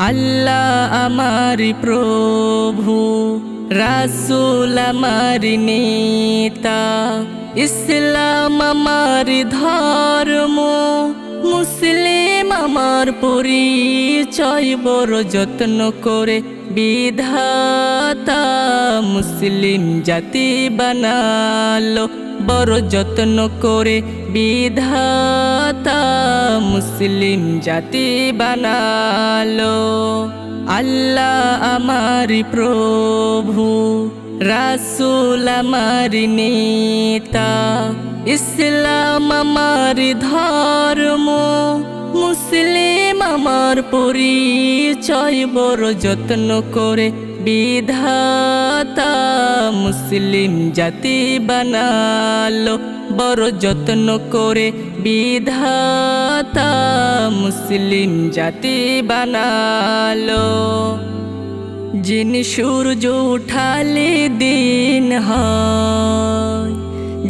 আল্লাহ আমার প্রভু, রাসূল আমার নেতা, ইসলাম আমার ধর্ম, মুসলিম আমার পরিচয়। বড় যত্ন করে বিধাতা মুসলিম জাতি বানালো, বড় যত্ন করে বিধাতা মুসলিম জাতি বানালো। আল্লাহ আমার প্রভু, রাসূল আমার নেতা, ইসলাম আমার ধর্ম, মুসলিম আমার পরিচয়। বড় যত্ন করে বিধাতা মুসলিম জাতি বানালো, বড় যত্ন করে বিধাতা মুসলিম জাতি বানালো। যিনি সূর্য উঠালে দিন হয়,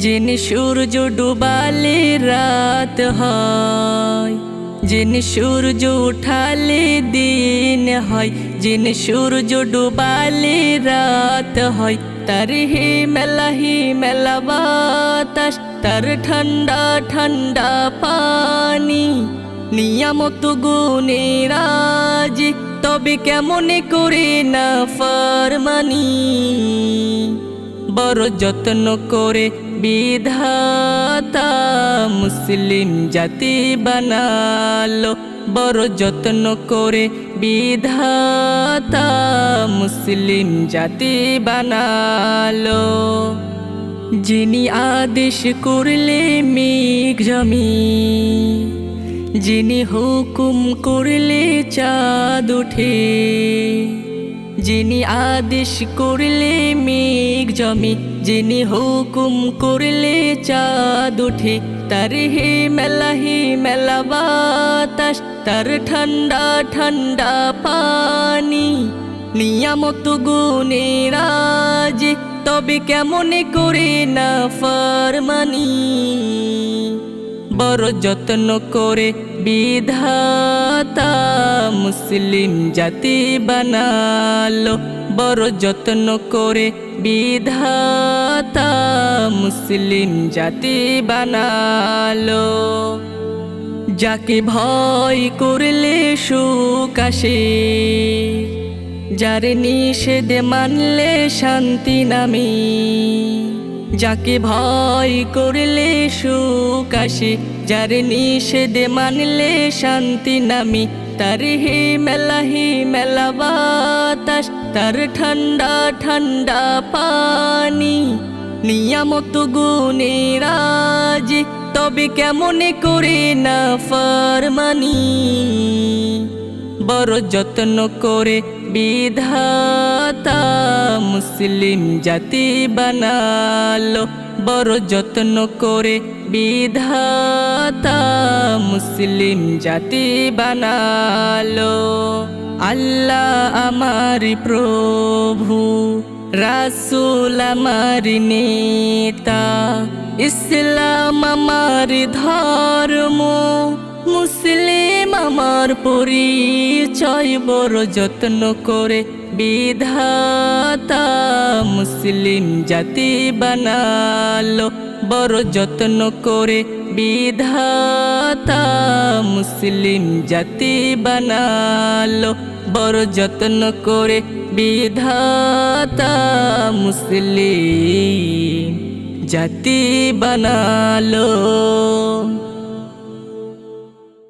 যিনি সূর্য ডুবালে রাত হয়, যিনি সূর্য উঠালে দিন হয়, যিনি সূর্য ডুবালে রাত হয়। তার হি মেলা বাতাস, তার ঠান্ডা ঠান্ডা পানি, নিয়ামত গুণে রাজি, তবে কেমন করে না ফরমানি। বড় যত্ন করে বিধাতা মুসলিম জাতি বানালো, বড় যত্ন করে বিধাতা মুসলিম জাতি বানালো। যিনি আদেশ করলে মেঘ জমে, যিনি হুকুম করলে চাঁদ ওঠে, যিনি আদেশ করলে মেঘ জমে, যিনি হুকুম করলে চাঁদ ওঠে। তার হি মেলা বাতাস, তার ঠান্ডা ঠান্ডা পানি, নিয়ামত গুণে রাজি, তবে কেমন করে না ফরমানি। বড় যত্ন করে বিধাতা মুসলিম জাতি বানালো, বড় যত্ন করে বিধাতা মুসলিম জাতি বানালো। যাকে ভয় করলে সুখ আসে, যার নিষেধ মানলে শান্তি নামে, যাকে ভয় করলে সুখ আসে, যার নিষেধ মানলে শান্তি নামে। তার হি মেলা বাতাস, তার ঠান্ডা ঠান্ডা পানি, নিয়ামত গুণে রাজি, তবে কেমন করে না ফরমানি। বড় যত্ন করে বিধাতা মুসলিম জাতি বানালো, বড় যত্ন করে বিধাতা মুসলিম জাতি বানালো। আল্লাহ আমার প্রভু, রাসূল আমার নেতা, ইসলাম আমার ধর্ম, মুসলিম আমার পরিচয়। বড় যত্ন করে বিধাতা মুসলিম জাতি বানালো, বড় যত্ন করে বিধাতা মুসলিম জাতি বানালো, বড় যত্ন করে বিধাতা মুসলিম জাতি বানালো।